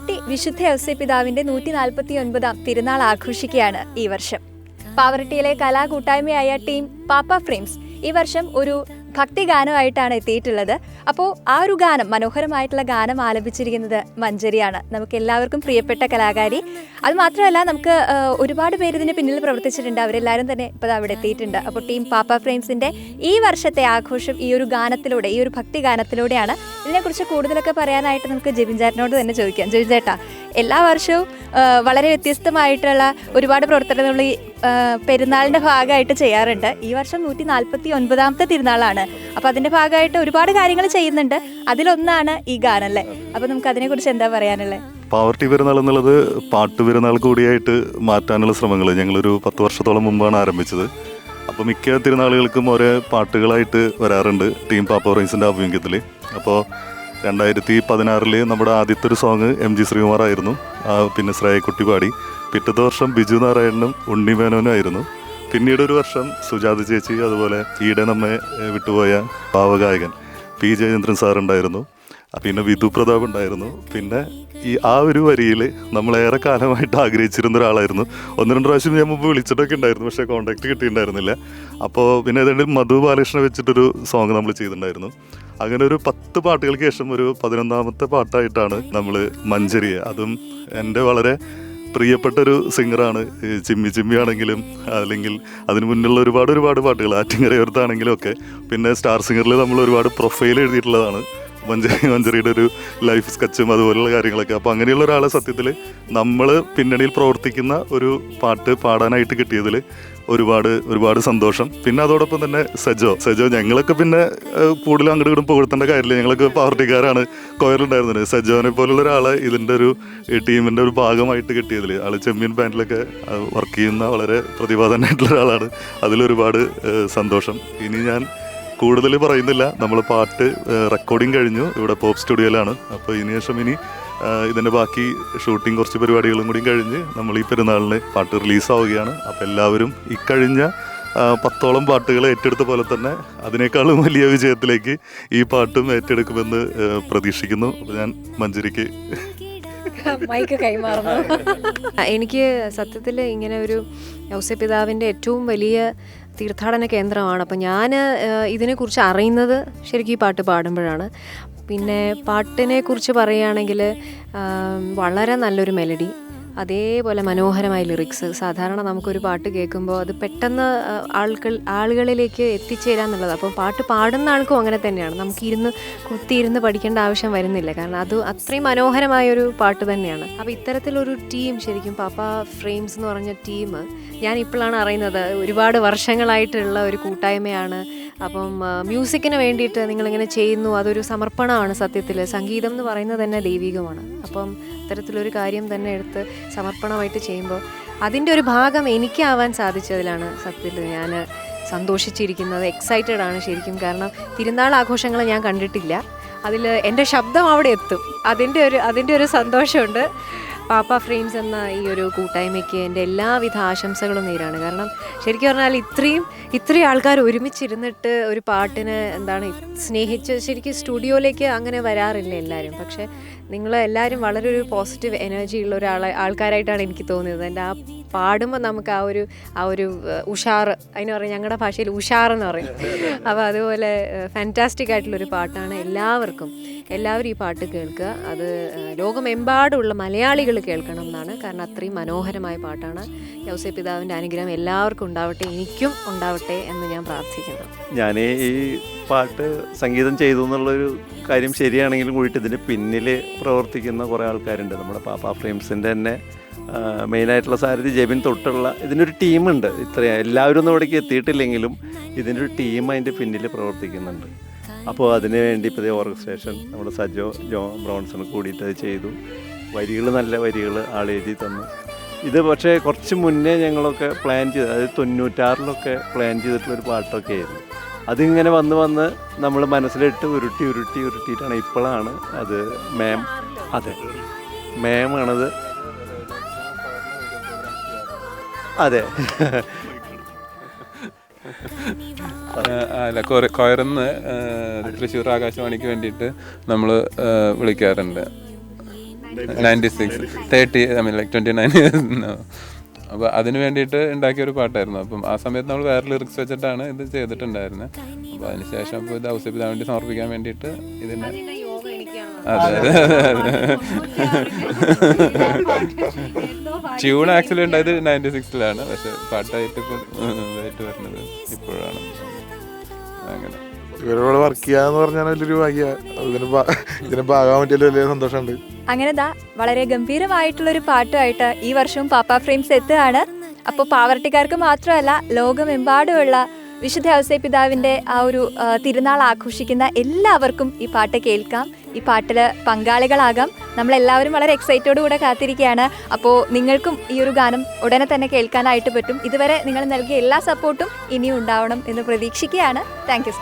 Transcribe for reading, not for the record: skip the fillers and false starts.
പാവറട്ടി വിശുദ്ധ ഔസേപ്പിതാവിന്റെ 149-ാം തിരുനാൾ ആഘോഷിക്കുകയാണ് ഈ വർഷം. പാവറട്ടിയിലെ കലാകൂട്ടായ്മയായ ടീം പാപ്പ ഫ്രെയിംസ് ഈ വർഷം ഒരു ഭക്തിഗാനമായിട്ടാണ് എത്തിയിട്ടുള്ളത്. അപ്പോൾ ആ ഒരു ഗാനം, മനോഹരമായിട്ടുള്ള ഗാനം ആലപിച്ചിരിക്കുന്നത് മഞ്ജരിയാണ്, നമുക്ക് എല്ലാവർക്കും പ്രിയപ്പെട്ട കലാകാരി. അത് മാത്രമല്ല, നമുക്ക് ഒരുപാട് പേര് ഇതിന് പിന്നിൽ പ്രവർത്തിച്ചിട്ടുണ്ട്. അവരെല്ലാവരും തന്നെ ഇപ്പോൾ അവിടെ എത്തിയിട്ടുണ്ട്. അപ്പോൾ ടീം പാപ്പ ഫ്രെയിംസിൻ്റെ ഈ വർഷത്തെ ആഘോഷം ഈ ഒരു ഗാനത്തിലൂടെ, ഈ ഒരു ഭക്തി ഗാനത്തിലൂടെയാണ്. ഇതിനെക്കുറിച്ച് കൂടുതലൊക്കെ പറയാനായിട്ട് നമുക്ക് ജെബിൻ ചേട്ടനോട് തന്നെ ചോദിക്കാം. ജെബിൻ ചേട്ടാ, എല്ലാ വർഷവും വളരെ വ്യത്യസ്തമായിട്ടുള്ള ഒരുപാട് പ്രവർത്തനങ്ങൾ ഈ പെരുന്നാളിൻ്റെ ഭാഗമായിട്ട് ചെയ്യാറുണ്ട്. ഈ വർഷം 149-ാമത്തെ തിരുനാളാണ്. അപ്പോൾ അതിൻ്റെ ഭാഗമായിട്ട് ഒരുപാട് കാര്യങ്ങൾ ചെയ്യുന്നുണ്ട്. അതിലൊന്നാണ് ഈ ഗാനം അല്ലേ? അപ്പോൾ നമുക്ക് അതിനെക്കുറിച്ച് എന്താ പറയാനുള്ളത്? പാവറട്ടി പെരുന്നാൾ എന്നുള്ളത് പാട്ട് പെരുന്നാൾ കൂടിയായിട്ട് മാറ്റാനുള്ള ശ്രമങ്ങൾ ഞങ്ങളൊരു 10 വർഷത്തോളം മുമ്പാണ് ആരംഭിച്ചത്. അപ്പോൾ മിക്ക തിരുനാളുകൾക്കും ഓരോ പാട്ടുകളായിട്ട് വരാറുണ്ട് ടീം പാപ്പ ഫ്രെയിംസിൻ്റെ ആഭിമുഖ്യത്തിൽ. അപ്പോൾ 2016 നമ്മുടെ ആദ്യത്തെ ഒരു സോങ് MG ശ്രീകുമാർ ആയിരുന്നു. പിന്നെ ശ്രേയക്കുട്ടി പാടി. പിറ്റത്തെ വർഷം ബിജു നാരായണനും ഉണ്ണി മേനോനും ആയിരുന്നു. പിന്നീട് ഒരു വർഷം സുജാത ചേച്ചി, അതുപോലെ ഈടെ നമ്മെ വിട്ടുപോയ പാവഗായകൻ P ജയചന്ദ്രൻ സാറുണ്ടായിരുന്നു. പിന്നെ വിധു പ്രതാപ് ഉണ്ടായിരുന്നു. പിന്നെ ആ ഒരു വരിയിൽ നമ്മളേറെ കാലമായിട്ട് ആഗ്രഹിച്ചിരുന്ന ഒരാളായിരുന്നു. 1-2 പ്രാവശ്യം ഞാൻ മുമ്പ് വിളിച്ചിട്ടൊക്കെ ഉണ്ടായിരുന്നു, പക്ഷേ കോൺടാക്ട് കിട്ടിയിട്ടുണ്ടായിരുന്നില്ല. അപ്പോൾ പിന്നെ ഏതാണ്ട് മധു ബാലകൃഷ്ണനെ വെച്ചിട്ടൊരു സോങ് നമ്മൾ ചെയ്തിട്ടുണ്ടായിരുന്നു. അങ്ങനെ ഒരു 10 പാട്ടുകൾക്ക് ശേഷം ഒരു 11ാമത്തെ പാട്ടായിട്ടാണ് നമ്മൾ മഞ്ജരി. അതും എൻ്റെ വളരെ പ്രിയപ്പെട്ടൊരു സിംഗറാണ്. ചിമ്മി ചിമ്മി ആണെങ്കിലും, അല്ലെങ്കിൽ അതിന് മുന്നിലുള്ള ഒരുപാട് പാട്ടുകൾ, ആറ്റിങ്ങരയോർത്താണെങ്കിലും ഒക്കെ. പിന്നെ സ്റ്റാർ സിംഗറിൽ നമ്മൾ ഒരുപാട് പ്രൊഫൈൽ എഴുതിയിട്ടുള്ളതാണ് മഞ്ജരിയുടെ ഒരു ലൈഫ് സ്കെച്ചും അതുപോലുള്ള കാര്യങ്ങളൊക്കെ. അപ്പോൾ അങ്ങനെയുള്ള ഒരാളെ സത്യത്തിൽ നമ്മൾ പിന്നണിയിൽ പ്രവർത്തിക്കുന്ന ഒരു പാട്ട് പാടാനായിട്ട് കിട്ടിയതിൽ ഒരുപാട് സന്തോഷം. പിന്നെ അതോടൊപ്പം തന്നെ സജോ ഞങ്ങളൊക്കെ പിന്നെ കൂടുതലും അങ്ങോട്ട് ഇങ്ങോട്ടും പുകഴ്ത്തേണ്ട കാര്യമില്ല, ഞങ്ങളൊക്കെ പാർട്ടിക്കാരാണ് കൊയറിലുണ്ടായിരുന്നത്. സജോനെ പോലുള്ള ഒരാളെ ഇതിൻ്റെ ഒരു ടീമിൻ്റെ ഒരു ഭാഗമായിട്ട് കിട്ടിയതിൽ, ആൾ ചെമ്മീൻ ബാൻഡിലൊക്കെ വർക്ക് ചെയ്യുന്ന വളരെ പ്രതിഭാതനായിട്ടുള്ള ഒരാളാണ്. അതിലൊരുപാട് സന്തോഷം. ഇനി ഞാൻ കൂടുതൽ പറയുന്നില്ല. നമ്മൾ പാട്ട് റെക്കോർഡിങ് കഴിഞ്ഞു, ഇവിടെ പോപ്പ് സ്റ്റുഡിയോയിലാണ്. അപ്പോൾ ഇതിനുശേഷം ഇതിൻ്റെ ബാക്കി ഷൂട്ടിംഗ് കുറച്ച് പരിപാടികളും കൂടി കഴിഞ്ഞ് നമ്മൾ ഈ പെരുന്നാളിന് പാട്ട് റിലീസാവുകയാണ്. അപ്പോൾ എല്ലാവരും ഇക്കഴിഞ്ഞ 10ഓളം പാട്ടുകൾ ഏറ്റെടുത്ത പോലെ തന്നെ അതിനേക്കാളും വലിയ വിജയത്തിലേക്ക് ഈ പാട്ടും ഏറ്റെടുക്കുമെന്ന് പ്രതീക്ഷിക്കുന്നു. അപ്പോൾ ഞാൻ മഞ്ജരിക്ക് മൈക്ക് കൈമാറുന്നു. എനിക്ക് സത്യത്തിൽ ഇങ്ങനെ ഒരു ഔസേപ്പിതാവിൻ്റെ ഏറ്റവും വലിയ തീർത്ഥാടന കേന്ദ്രമാണ്. അപ്പം ഞാൻ ഇതിനെക്കുറിച്ച് അറിയുന്നത് ശരിക്കും ഈ പാട്ട് പാടുമ്പോഴാണ്. പിന്നെ പാട്ടിനെ കുറിച്ച് പറയുകയാണെങ്കിൽ വളരെ നല്ലൊരു മെലഡി, അതേപോലെ മനോഹരമായ ലിറിക്സ്. സാധാരണ നമുക്കൊരു പാട്ട് കേൾക്കുമ്പോൾ അത് പെട്ടെന്ന് ആളുകളിലേക്ക് എത്തിച്ചേരാന്നുള്ളത്. അപ്പോൾ പാട്ട് പാടുന്ന ആൾക്കും അങ്ങനെ തന്നെയാണ്. നമുക്ക് കുത്തിയിരുന്ന് പഠിക്കേണ്ട ആവശ്യം വരുന്നില്ല, കാരണം അത് അത്രയും മനോഹരമായൊരു പാട്ട് തന്നെയാണ്. അപ്പോൾ ഇത്തരത്തിലൊരു ടീം, ശരിക്കും പാപ്പ ഫ്രെയിംസ് എന്ന് പറഞ്ഞ ടീം ഞാൻ ഇപ്പോഴാണ് അറിയുന്നത്. ഒരുപാട് വർഷങ്ങളായിട്ടുള്ള ഒരു കൂട്ടായ്മയാണ്. അപ്പം മ്യൂസിക്കിന് വേണ്ടിയിട്ട് നിങ്ങളിങ്ങനെ ചെയ്യുന്നു, അതൊരു സമർപ്പണമാണ്. സത്യത്തിൽ സംഗീതം എന്ന് പറയുന്നത് തന്നെ ദൈവികമാണ്. അപ്പം ഇത്തരത്തിലൊരു കാര്യം തന്നെ എടുത്ത് സമർപ്പണമായിട്ട് ചെയ്യുമ്പോൾ അതിൻ്റെ ഒരു ഭാഗം എനിക്കാവാൻ സാധിച്ചതിലാണ് സത്യത്തിൽ ഞാൻ സന്തോഷിച്ചിരിക്കുന്നത്. എക്സൈറ്റഡ് ആണ് ശരിക്കും. കാരണം തിരുനാൾ ആഘോഷങ്ങൾ ഞാൻ കണ്ടിട്ടില്ല, അതിൽ എൻ്റെ ശബ്ദം അവിടെ എത്തും, അതിൻ്റെ ഒരു സന്തോഷമുണ്ട്. പാപ്പ ഫ്രെയിംസ് എന്ന ഈ ഒരു കൂട്ടായ്മയ്ക്ക് എൻ്റെ എല്ലാവിധ ആശംസകളും നേരാണ്. കാരണം ശരിക്കും പറഞ്ഞാൽ ഇത്രയും ആൾക്കാർ ഒരുമിച്ചിരുന്നിട്ട് ഒരു പാട്ടിനെ സ്നേഹിച്ച് ശരിക്കും സ്റ്റുഡിയോയിലേക്ക് അങ്ങനെ വരാറില്ല എല്ലാവരും. പക്ഷേ നിങ്ങളെല്ലാവരും വളരെ ഒരു പോസിറ്റീവ് എനർജി ഉള്ള ആൾക്കാരായിട്ടാണ് എനിക്ക് തോന്നിയത്. എൻ്റെ ആ പാടുമ്പോൾ നമുക്ക് ആ ഒരു ഉഷാറ്, അതിന് പറയും ഞങ്ങളുടെ ഭാഷയിൽ ഉഷാറെന്ന് പറയും. അപ്പോൾ അതുപോലെ ഫാൻറ്റാസ്റ്റിക് ആയിട്ടുള്ളൊരു പാട്ടാണ്. എല്ലാവരും ഈ പാട്ട് കേൾക്കുക. അത് ലോകമെമ്പാടുമുള്ള മലയാളികൾ കേൾക്കണം എന്നാണ്. കാരണം അത്രയും മനോഹരമായ പാട്ടാണ്. ഔസേപ്പിതാവിൻ്റെ അനുഗ്രഹം എല്ലാവർക്കും ഉണ്ടാവട്ടെ, എനിക്കും ഉണ്ടാവട്ടെ എന്ന് ഞാൻ പ്രാർത്ഥിക്കുന്നു. ഞാൻ ഈ പാട്ട് സംഗീതം ചെയ്തു എന്നുള്ളൊരു കാര്യം ശരിയാണെങ്കിലും കൂടിയിട്ട് ഇതിന് പിന്നിൽ പ്രവർത്തിക്കുന്ന കുറേ ആൾക്കാരുണ്ട്. നമ്മുടെ പാപ്പ ഫ്രെയിംസിൻ്റെ തന്നെ മെയിനായിട്ടുള്ള സാരഥി ജെബിൻ തൊട്ടുള്ള ഇതിനൊരു ടീമുണ്ട്. എല്ലാവരും ഒന്നും ഇവിടേക്ക് എത്തിയിട്ടില്ലെങ്കിലും ഇതിനൊരു ടീം അതിൻ്റെ പിന്നിൽ പ്രവർത്തിക്കുന്നുണ്ട്. അപ്പോൾ അതിന് വേണ്ടി ഇപ്പോൾ ഓർക്കസ്ട്രേഷൻ നമ്മുടെ സജോ ബ്രോൺസൺ കൂടിയിട്ട് അത് ചെയ്തു. നല്ല വരികൾ ആളെഴുതി തന്നു. ഇത് പക്ഷേ കുറച്ച് മുന്നേ ഞങ്ങളൊക്കെ പ്ലാൻ ചെയ്ത്, അതായത് 96 പ്ലാൻ ചെയ്തിട്ടുള്ളൊരു പാട്ടൊക്കെ ആയിരുന്നു. അതിങ്ങനെ വന്ന് നമ്മൾ മനസ്സിലിട്ട് ഉരുട്ടിയിട്ടാണ് ഇപ്പോഴാണ് അത് മാമാണത്. അതെ അല്ല, കൊയർന്ന് തൃശ്ശൂർ ആകാശവാണിക്ക് വേണ്ടിയിട്ട് നമ്മൾ വിളിക്കാറുണ്ട്. 96, 30, I mean like 29 years now. അപ്പോൾ അതിന് വേണ്ടിയിട്ട് ഉണ്ടാക്കിയൊരു പാട്ടായിരുന്നു. അപ്പം ആ സമയത്ത് നമ്മൾ വേറെ ലിറിക്സ് വെച്ചിട്ടാണ് ഇത് ചെയ്തിട്ടുണ്ടായിരുന്നത്. അപ്പോൾ അതിനുശേഷം ഇപ്പോൾ ഇത് ഔസേപ്പിതാവിന് വേണ്ടി സമർപ്പിക്കാൻ വേണ്ടിയിട്ട് ഇതിനെ അതെ ട്യൂൺ ആക്ച്വലി ഉണ്ടായത് 96-ലാണ്, പക്ഷെ പാട്ടായിട്ട് ഇപ്പോൾ ഇതായിട്ട് വരുന്നത് ഇപ്പോഴാണ്. അങ്ങനെ ഇവരോട് വർക്ക് ചെയ്യാന്ന് പറഞ്ഞാൽ വലിയൊരു ഭാഗ്യ, ഇതിന് ഭാഗമാകാൻ പറ്റിയല്ലോ, വലിയ സന്തോഷമുണ്ട്. അങ്ങനെ വളരെ ഗംഭീരമായിട്ടുള്ളൊരു പാട്ടുമായിട്ട് ഈ വർഷവും പാപ്പ ഫ്രെയിംസ് എത്തുകയാണ്. അപ്പോൾ പാവറട്ടിക്കാർക്ക് മാത്രമല്ല, ലോകമെമ്പാടുമുള്ള വിശുദ്ധ ഔസേപ്പിതാവിൻ്റെ ആ ഒരു തിരുനാൾ ആഘോഷിക്കുന്ന എല്ലാവർക്കും ഈ പാട്ട് കേൾക്കാം, ഈ പാട്ടിൽ പങ്കാളികളാകാം. നമ്മളെല്ലാവരും വളരെ എക്സൈറ്റോടു കൂടെ കാത്തിരിക്കുകയാണ്. അപ്പോൾ നിങ്ങൾക്കും ഈ ഒരു ഗാനം ഉടനെ തന്നെ കേൾക്കാനായിട്ട് പറ്റും. ഇതുവരെ നിങ്ങൾ നൽകിയ എല്ലാ സപ്പോർട്ടും ഇനിയും ഉണ്ടാവണം എന്ന് പ്രതീക്ഷിക്കുകയാണ്. Thank U.